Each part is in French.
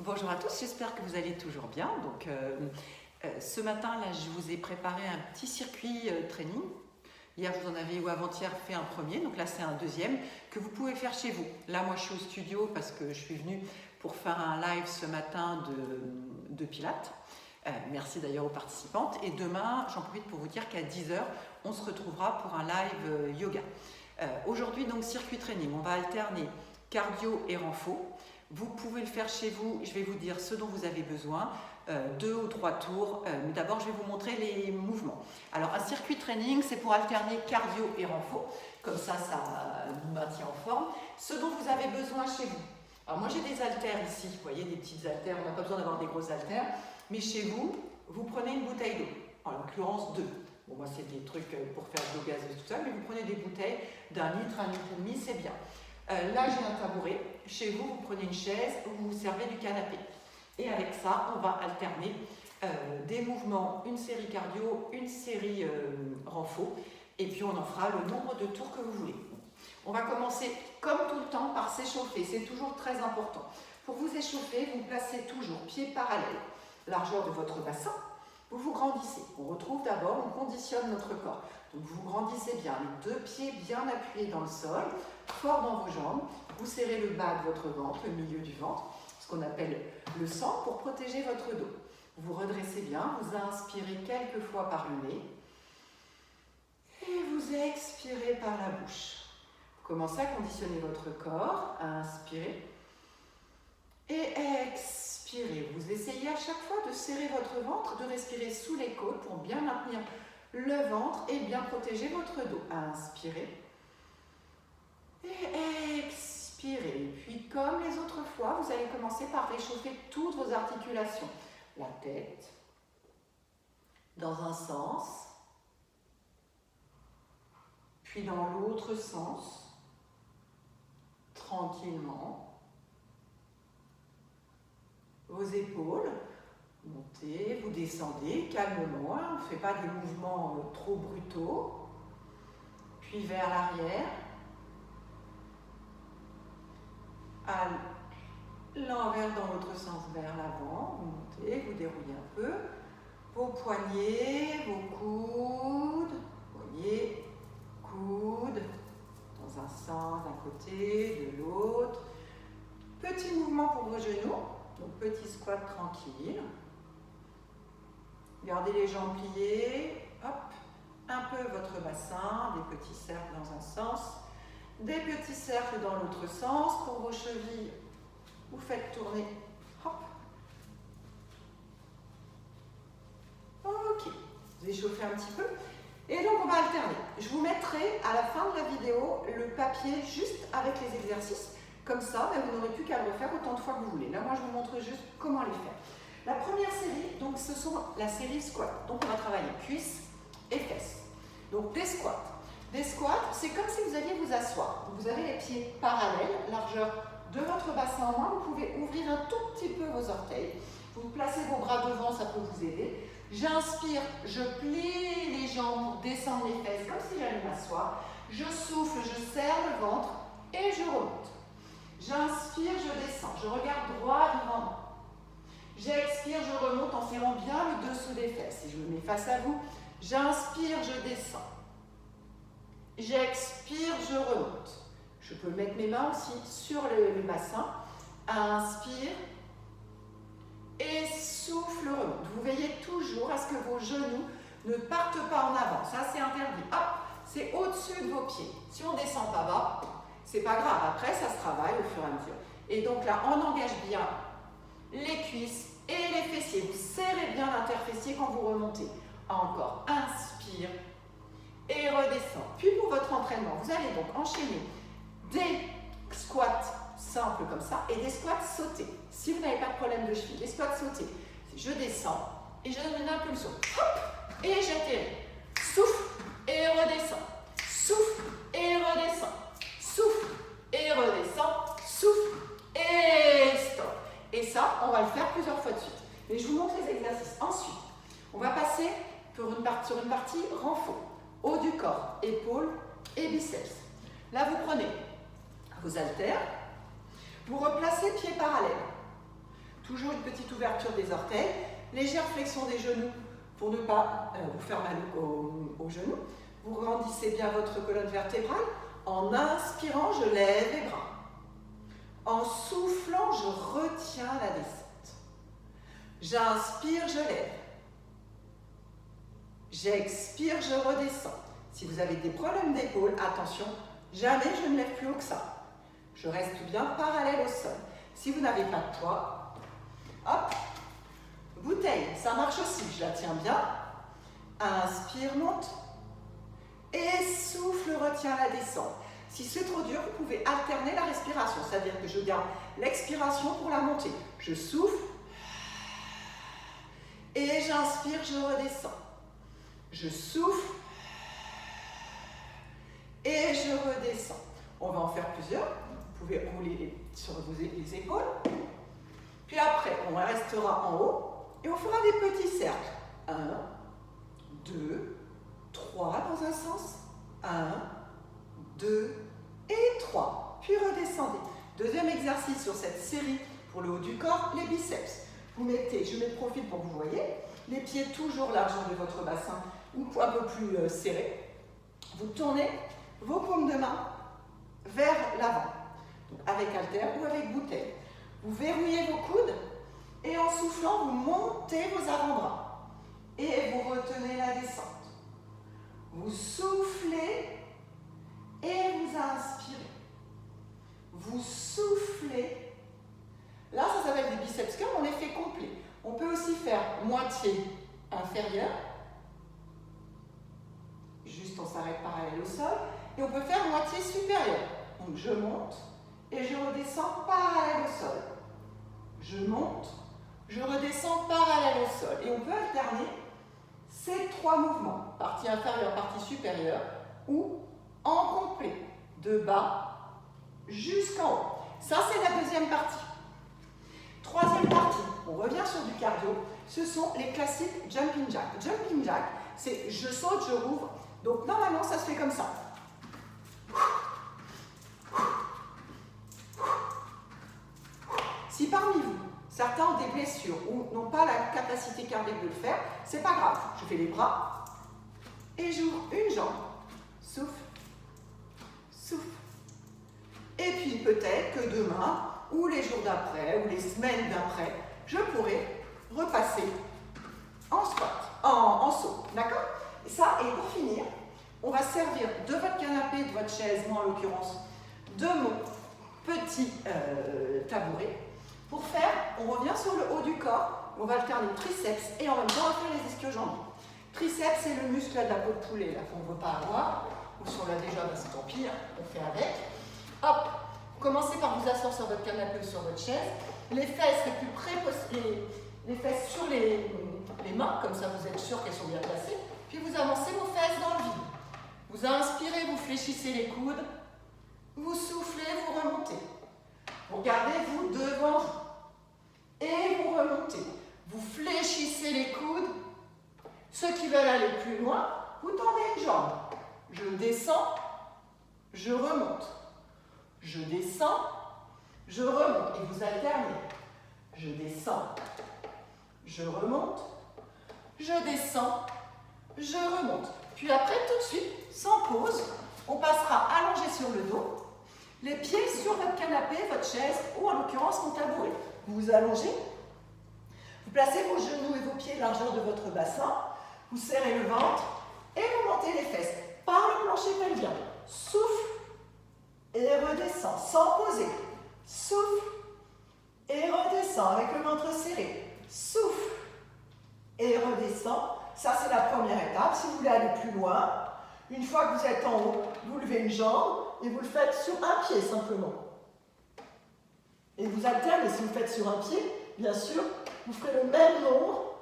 Bonjour à tous, j'espère que vous allez toujours bien. Donc, ce matin, là, je vous ai préparé un petit circuit training. Hier, vous en avez ou avant-hier fait un premier, donc là, c'est un deuxième que vous pouvez faire chez vous. Là, moi, je suis au studio parce que je suis venue pour faire un live ce matin de Pilates. Merci d'ailleurs aux participantes. Et demain, j'en profite pour vous dire qu'à 10h, on se retrouvera pour un live yoga. Aujourd'hui, donc, circuit training. On va alterner cardio et renfo. Vous pouvez le faire chez vous, je vais vous dire ce dont vous avez besoin, 2 ou 3 tours, mais d'abord je vais vous montrer les mouvements. Alors un circuit training, c'est pour alterner cardio et renfo, comme ça nous maintient en forme. Ce dont vous avez besoin chez vous. Alors moi j'ai des haltères ici, vous voyez, des petites haltères, on n'a pas besoin d'avoir des grosses haltères, mais chez vous, vous prenez une bouteille d'eau, en l'occurrence 2. Bon moi c'est des trucs pour faire de l'eau gazeuse tout ça, mais vous prenez des bouteilles d'1 litre, 1,5 litre, c'est bien. Là, j'ai un tabouret. Chez vous, vous prenez une chaise ou vous vous servez du canapé. Et avec ça, on va alterner des mouvements, une série cardio, une série renfo. Et puis, on en fera le nombre de tours que vous voulez. On va commencer, comme tout le temps, par s'échauffer. C'est toujours très important. Pour vous échauffer, vous placez toujours pieds parallèles, largeur de votre bassin. Vous vous grandissez. On retrouve d'abord, on conditionne notre corps. Donc vous grandissez bien, les 2 pieds bien appuyés dans le sol, fort dans vos jambes. Vous serrez le bas de votre ventre, le milieu du ventre, ce qu'on appelle le centre, pour protéger votre dos. Vous redressez bien, vous inspirez quelques fois par le nez et vous expirez par la bouche. Vous commencez à conditionner votre corps, à inspirer et expirez. Vous essayez à chaque fois de serrer votre ventre, de respirer sous les côtes pour bien maintenir le ventre et bien protéger votre dos. Inspirez et expirez. Puis comme les autres fois, vous allez commencer par réchauffer toutes vos articulations. La tête, dans un sens, puis dans l'autre sens, tranquillement. Vos épaules, montez, vous descendez calmement, on ne fait pas des mouvements trop brutaux. Puis vers l'arrière, à l'envers dans l'autre sens vers l'avant, vous montez, vous déroulez un peu. Vos poignets, vos coudes, poignets, coudes, dans un sens, d'un côté, de l'autre. Petit mouvement pour vos genoux. Donc petit squat tranquille. Gardez les jambes pliées. Hop. Un peu votre bassin. Des petits cercles dans un sens. Des petits cercles dans l'autre sens. Pour vos chevilles, vous faites tourner. Hop. Ok. Vous échauffez un petit peu. Et donc on va alterner. Je vous mettrai à la fin de la vidéo le papier juste avec les exercices. Comme ça, vous n'aurez plus qu'à le refaire autant de fois que vous voulez. Là, moi, je vous montre juste comment les faire. La première série, donc, ce sont la série squat. Donc, on va travailler cuisses et fesses. Donc, des squats. Des squats, c'est comme si vous alliez vous asseoir. Vous avez les pieds parallèles, largeur de votre bassin en main. Vous pouvez ouvrir un tout petit peu vos orteils. Vous placez vos bras devant, ça peut vous aider. J'inspire, je plie les jambes pour descendre les fesses, comme si j'allais m'asseoir. Je souffle, je serre le ventre et je remonte. J'inspire, je descends, je regarde droit devant moi. J'expire, je remonte en serrant bien le dessous des fesses. Et je me mets face à vous. J'inspire, je descends. J'expire, je remonte. Je peux mettre mes mains aussi sur le bassin. Inspire et souffle, remonte. Vous veillez toujours à ce que vos genoux ne partent pas en avant. Ça, c'est interdit. Hop, c'est au-dessus de vos pieds. Si on ne descend pas bas, c'est pas grave, après ça se travaille au fur et à mesure. Et donc là, on engage bien les cuisses et les fessiers. Vous serrez bien l'interfessier quand vous remontez. Encore, inspire et redescend. Puis pour votre entraînement, vous allez donc enchaîner des squats simples comme ça et des squats sautés. Si vous n'avez pas de problème de cheville, les squats sautés, je descends et je donne une impulsion. Hop, et j'atterris. Souffle et redescends. Souffle et redescends. Souffle et redescend, souffle et stop. Et ça, on va le faire plusieurs fois de suite. Mais je vous montre les exercices. Ensuite, on va passer sur une partie renfo. Haut du corps, épaules et biceps. Là, vous prenez vos haltères, vous replacez pieds parallèles. Toujours une petite ouverture des orteils, légère flexion des genoux pour ne pas vous faire mal aux genoux. Vous grandissez bien votre colonne vertébrale. En inspirant, je lève les bras. En soufflant, je retiens la descente. J'inspire, je lève. J'expire, je redescends. Si vous avez des problèmes d'épaule, attention, jamais je ne lève plus haut que ça. Je reste bien parallèle au sol. Si vous n'avez pas de poids, hop, bouteille, ça marche aussi. Je la tiens bien. Inspire, monte. Et souffle, retiens la descente. Si c'est trop dur, vous pouvez alterner la respiration. C'est-à-dire que je garde l'expiration pour la montée. Je souffle. Et j'inspire, je redescends. Je souffle. Et je redescends. On va en faire plusieurs. Vous pouvez rouler sur les épaules. Puis après, on restera en haut. Et on fera des petits cercles. 1, 2, 3 dans un sens. 1, 2 et 3. Puis redescendez. Deuxième exercice sur cette série pour le haut du corps, les biceps. Vous mettez, je mets le profil pour que vous voyez, les pieds toujours largeur de votre bassin ou un peu plus serrés. Vous tournez vos paumes de main vers l'avant, donc avec haltère ou avec bouteille. Vous verrouillez vos coudes et en soufflant, vous montez vos avant-bras et vous retenez la descente. Vous soufflez et vous inspirez. Vous soufflez. Là, ça s'appelle des biceps curls, on les fait complets. On peut aussi faire moitié inférieure. Juste on s'arrête parallèle au sol. Et on peut faire moitié supérieure. Donc je monte et je redescends parallèle au sol. Je monte, je redescends parallèle au sol. Et on peut alterner ces trois mouvements. Partie inférieure, partie supérieure. Ou en complet. De bas jusqu'en haut. Ça, c'est la deuxième partie. Troisième partie, on revient sur du cardio. Ce sont les classiques jumping jack. Jumping jack, c'est je saute, je rouvre. Donc normalement, ça se fait comme ça. Si parmi vous, certains ont des blessures ou n'ont pas la capacité cardiaque de le faire, c'est pas grave. Je fais les bras et j'ouvre une jambe. Souffle, souffle. Et puis peut-être que demain, ou les jours d'après, ou les semaines d'après, je pourrai repasser en squat, en saut. D'accord? Et ça, et pour finir, on va servir de votre canapé, de votre chaise, moi en l'occurrence, de mon petit tabouret. Pour faire, on revient sur le haut du corps, on va alterner le triceps et en même temps on va faire les ischio-jambiers. Triceps, c'est le muscle de la peau de poulet là qu'on ne veut pas avoir, ou si on l'a déjà, ben c'est tant pis, on fait avec. Hop, commencez par vous asseoir sur votre canapé ou sur votre chaise, les fesses les plus près possible, les fesses sur les mains, comme ça vous êtes sûr qu'elles sont bien placées, puis vous avancez vos fesses dans le vide. Vous inspirez, vous fléchissez les coudes, vous soufflez, vous remontez. Vous regardez vous devant vous et vous remontez. Vous fléchissez les coudes. Ceux qui veulent aller plus loin, vous tendez une jambe. Je descends, je remonte. Je descends, je remonte. Et vous alternez. Je descends, je remonte. Je descends, je remonte. Puis après, tout de suite, sans pause, on passera allongé sur le dos. Les pieds sur votre canapé, votre chaise ou en l'occurrence mon tabouret. Vous vous allongez, vous placez vos genoux et vos pieds largeur de votre bassin, vous serrez le ventre et vous montez les fesses par le plancher pelvien. Souffle et redescend sans poser. Souffle et redescend avec le ventre serré. Souffle et redescend. Ça, c'est la première étape. Si vous voulez aller plus loin, une fois que vous êtes en haut, vous levez une jambe et vous le faites sur un pied simplement. Et vous alternez, si vous le faites sur un pied, bien sûr, vous ferez le même nombre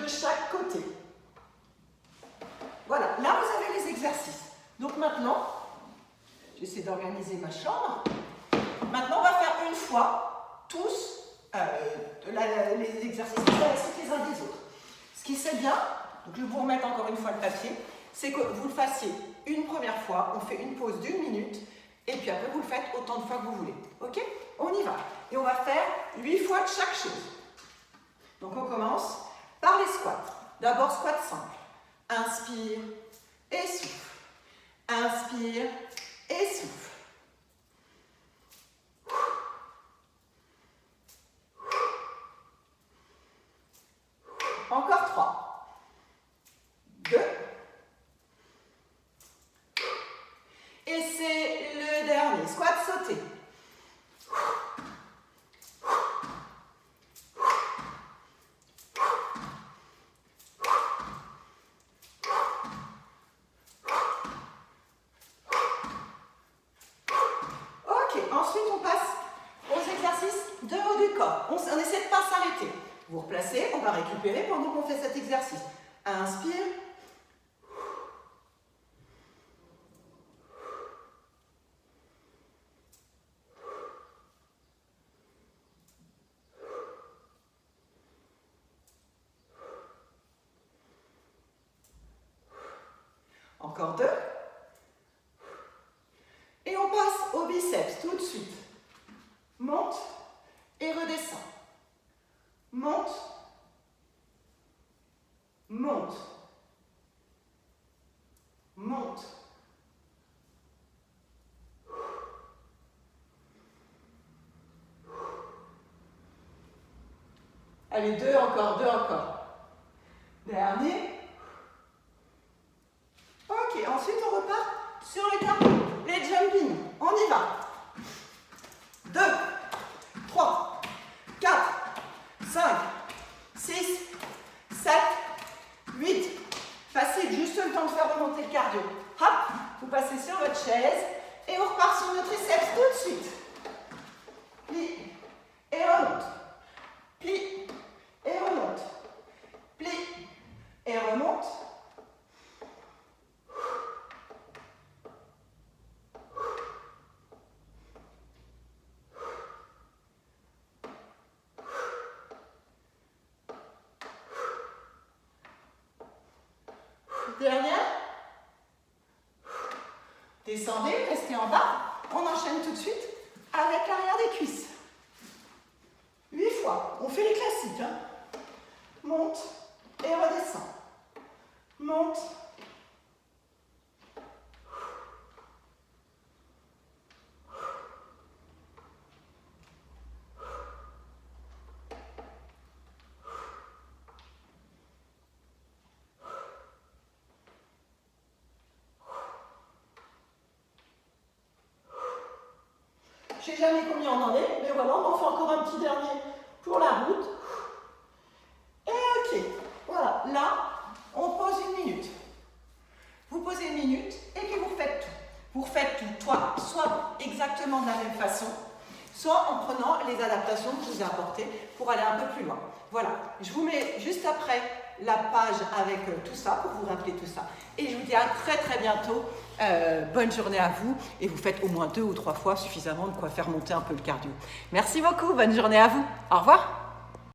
de chaque côté. Voilà, là vous avez les exercices. Donc maintenant, j'essaie d'organiser ma chambre. Maintenant, on va faire une fois tous les exercices les uns des autres. Ce qui c'est bien, donc je vais vous remettre encore une fois le papier, c'est que vous le fassiez une première fois, on fait une pause d'1 minute, et puis après vous le faites autant de fois que vous voulez. Ok? On y va. Et on va faire 8 fois de chaque chose. Donc on commence par les squats. D'abord squat simple. Inspire et souffle. Inspire et souffle. Encore 3. 2. Et c'est le dernier. Squat sauté. Ensuite, on passe aux exercices de haut du corps. On essaie de ne pas s'arrêter. Vous replacez, on va récupérer pendant qu'on fait cet exercice. Inspire. Encore 2. Et on passe au biceps tout de suite. Monte et redescend. Monte. Monte. Monte. Allez, 2 encore, 2 encore. Dernier. Ok, ensuite on repart sur les cardio, les jumping. On y va. 2, 3, 4, 5, 6, 7, 8. Facile, juste le temps de faire remonter le cardio. Hop, vous passez sur votre chaise et on repart sur nos triceps tout de suite. Plie et remonte. Plie et remonte. Plie et remonte. Dernière. Descendez, restez en bas. On enchaîne tout de suite avec l'arrière des cuisses. 8 fois. On fait les classiques. Hein. Monte et redescend. Monte. Je ne sais jamais combien on en est, mais voilà, on en fait encore un petit dernier pour la route. Et ok, voilà, là, on pose 1 minute. Vous posez 1 minute et puis vous refaites tout. Vous refaites tout, soit exactement de la même façon, soit en prenant les adaptations que je vous ai apportées pour aller un peu plus loin. Voilà, je vous mets juste après la page avec tout ça pour vous rappeler tout ça. Et je vous dis à très très bientôt. Bonne journée à vous et vous faites au moins 2 ou 3 fois suffisamment de quoi faire monter un peu le cardio. Merci beaucoup, bonne journée à vous. Au revoir.